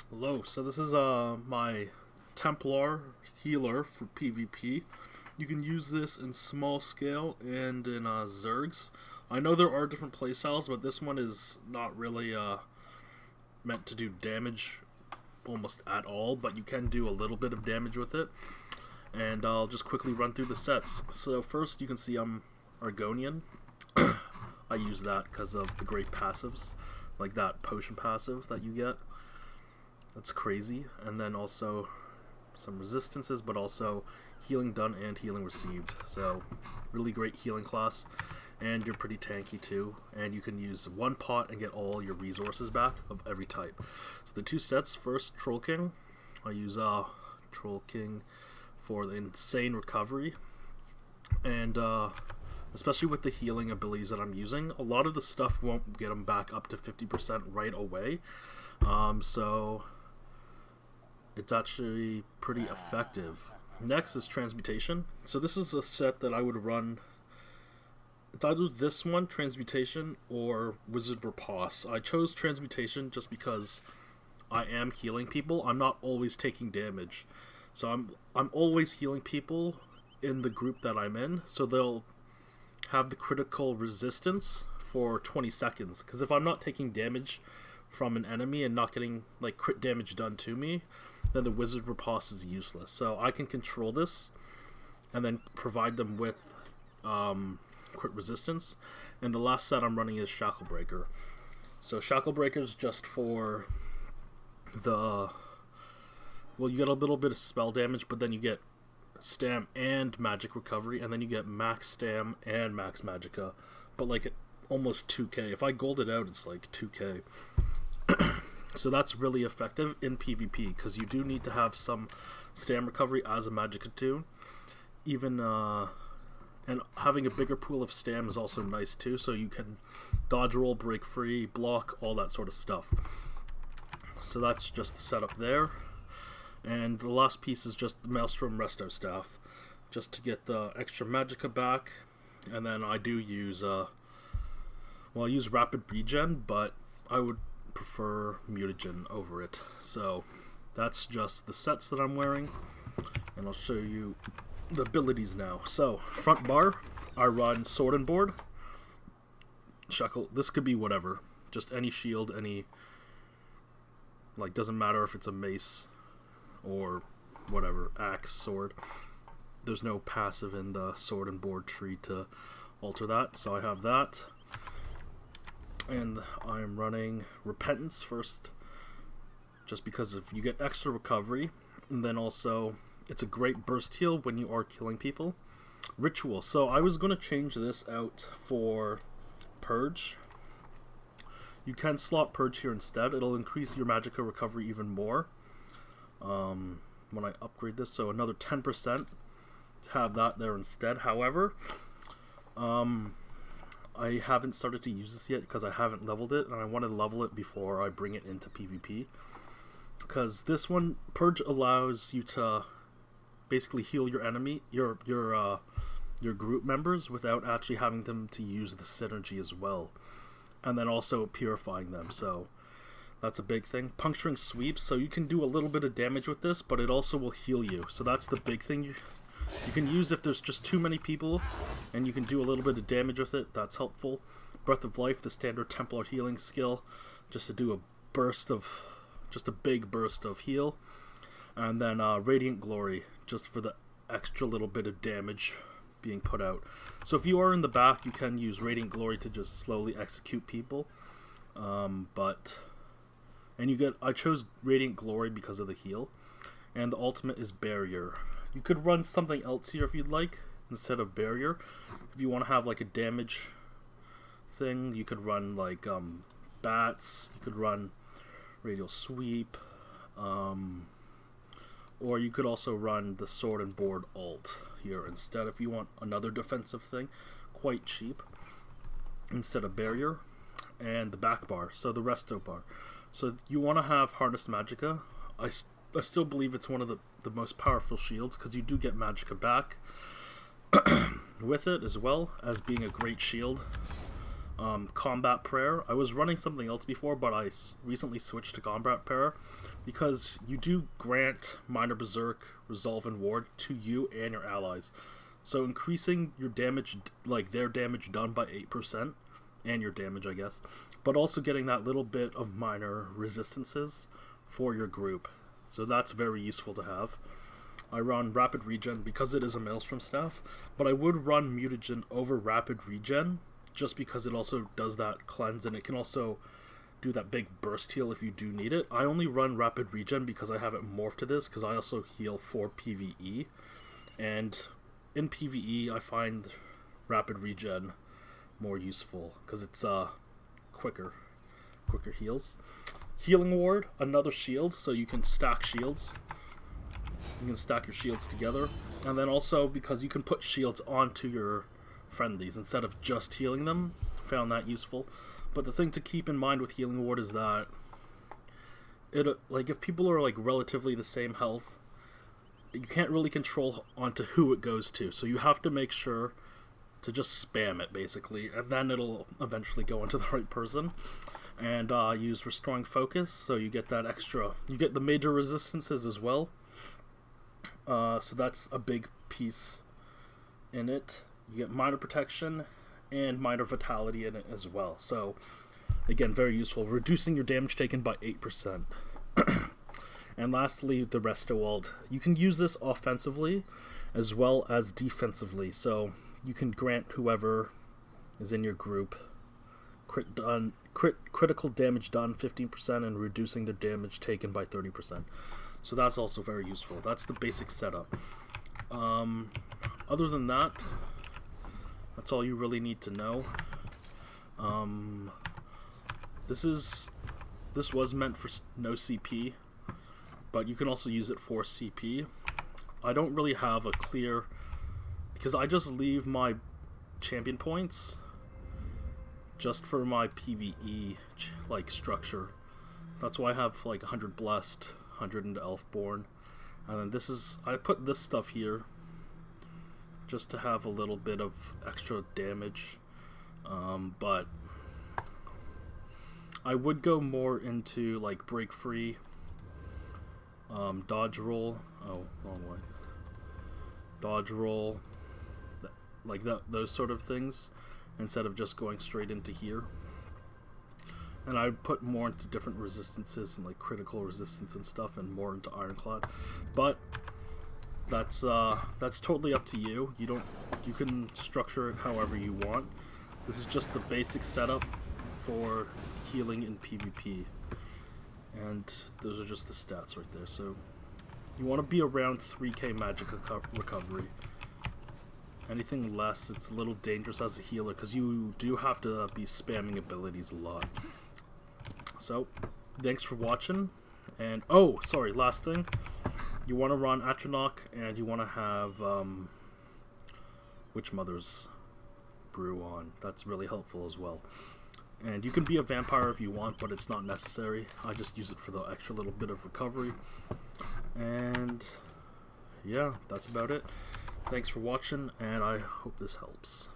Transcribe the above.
Hello, so this is my Templar healer for PvP. You can use this in small scale and in Zergs. I know there are different playstyles, but this one is not really meant to do damage almost at all, but you can do a little bit of damage with it. And I'll just quickly run through the sets. So first you can see I'm Argonian. I use that because of the great passives, like that potion passive that you get. That's crazy. And then also some resistances, but also healing done and healing received. So really great healing class, and you're pretty tanky too. And you can use one pot and get all your resources back of every type. So the two sets, first Troll King. I use Troll King for the insane recovery, and especially with the healing abilities that I'm using, a lot of the stuff won't get them back up to 50% right away. So it's actually pretty effective. Next is Transmutation. So this is a set that I would run. It's either this one, Transmutation, or Wizard Riposte. I chose Transmutation just because I am healing people. I'm not always taking damage. So I'm always healing people in the group that I'm in, so they'll have the critical resistance for 20 seconds. Because if I'm not taking damage from an enemy and not getting like crit damage done to me, then the Wizard Riposte is useless. So I can control this and then provide them with crit resistance. And the last set I'm running is Shackle Breaker. So Shackle Breaker is just for the... Well, you get a little bit of spell damage, but then you get stam and magic recovery, and then you get max stam and max magicka, but like almost 2k. If I gold it out, it's like 2k. So that's really effective in PvP, because you do need to have some stam recovery as a magicka too. Even and having a bigger pool of stam is also nice too, so you can dodge roll, break free, block, all that sort of stuff. So that's just the setup there. And the last piece is just the Maelstrom Resto Staff, just to get the extra magicka back. And then I do use, I use Rapid Regen, but I would prefer Mutagen over it. So that's just the sets that I'm wearing, and I'll show you the abilities now. So front bar, I run Sword and Board, Shackle. This could be whatever, just any shield, any, like, doesn't matter if it's a mace or whatever, axe, sword. There's no passive in the Sword and Board tree to alter that, so I have that. And I'm running Repentance first, just because if you get extra recovery, and then also it's a great burst heal when you are killing people. Ritual. So I was going to change this out for Purge. You can slot Purge here instead. It'll increase your magicka recovery even more when I upgrade this, so another 10% to have that there instead. However, I haven't started to use this yet because I haven't leveled it, and I want to level it before I bring it into PvP, because this one, Purge, allows you to basically heal your enemy, your group members, without actually having them to use the synergy as well, and then also purifying them. So that's a big thing. Puncturing Sweeps, so you can do a little bit of damage with this, but it also will heal you. So that's the big thing you can use if there's just too many people, and you can do a little bit of damage with it. That's helpful. Breath of Life, the standard Templar healing skill, just to do a big burst of heal. And then Radiant Glory, just for the extra little bit of damage being put out. So if you are in the back, you can use Radiant Glory to just slowly execute people. I chose Radiant Glory because of the heal. And the ultimate is Barrier. You could run something else here if you'd like, instead of Barrier. If you want to have like a damage thing, you could run like Bats, you could run Radial Sweep, or you could also run the Sword and Board ult here instead if you want another defensive thing, quite cheap, instead of Barrier. And the back bar, so the Resto bar. So you want to have Harness Magicka. I still believe it's one of the most powerful shields, because you do get magicka back with it, as well as being a great shield. Combat Prayer. I was running something else before, but I recently switched to Combat Prayer because you do grant Minor Berserk, Resolve, and Ward to you and your allies. So increasing your damage, like their damage done by 8%, and your damage, I guess, but also getting that little bit of minor resistances for your group. So that's very useful to have. I run Rapid Regen because it is a Maelstrom staff, but I would run Mutagen over Rapid Regen just because it also does that cleanse, and it can also do that big burst heal if you do need it. I only run Rapid Regen because I have it morphed to this, because I also heal for PvE, and in PvE I find Rapid Regen more useful because it's quicker heals. Healing Ward, another shield, so you can stack shields. You can stack your shields together, and then also because you can put shields onto your friendlies instead of just healing them. Found that useful. But the thing to keep in mind with Healing Ward is that it, like, if people are like relatively the same health, you can't really control onto who it goes to, so you have to make sure to just spam it basically, and then it'll eventually go into the right person. And use Restoring Focus, so you get that extra, you get the major resistances as well. So that's a big piece in it. You get minor protection and minor vitality in it as well. So again, very useful, reducing your damage taken by 8%. And lastly, the Resto Wald. You can use this offensively as well as defensively. So you can grant whoever is in your group critical damage done 15% and reducing the damage taken by 30%. So that's also very useful. That's the basic setup. Other than that, that's all you really need to know. This was meant for no CP, but you can also use it for CP. I don't really have a clear, because I just leave my champion points just for my PvE like structure. That's why I have like 100 Blessed, 100 into Elfborn, and then this is, I put this stuff here just to have a little bit of extra damage, but I would go more into like Break Free, Dodge Roll, oh, wrong way, Dodge Roll, like those sort of things, instead of just going straight into here. And I put more into different resistances and like critical resistance and stuff, and more into Ironclad. But that's totally up to you. You can structure it however you want. This is just the basic setup for healing in PvP, and those are just the stats right there. So you want to be around 3k Magicka recovery. Anything less, it's a little dangerous as a healer, because you do have to be spamming abilities a lot. So, thanks for watching, and oh, sorry, last thing, you want to run Atronach, and you want to have Witch Mother's Brew on. That's really helpful as well. And you can be a vampire if you want, but it's not necessary. I just use it for the extra little bit of recovery. And yeah, that's about it. Thanks for watching, and I hope this helps.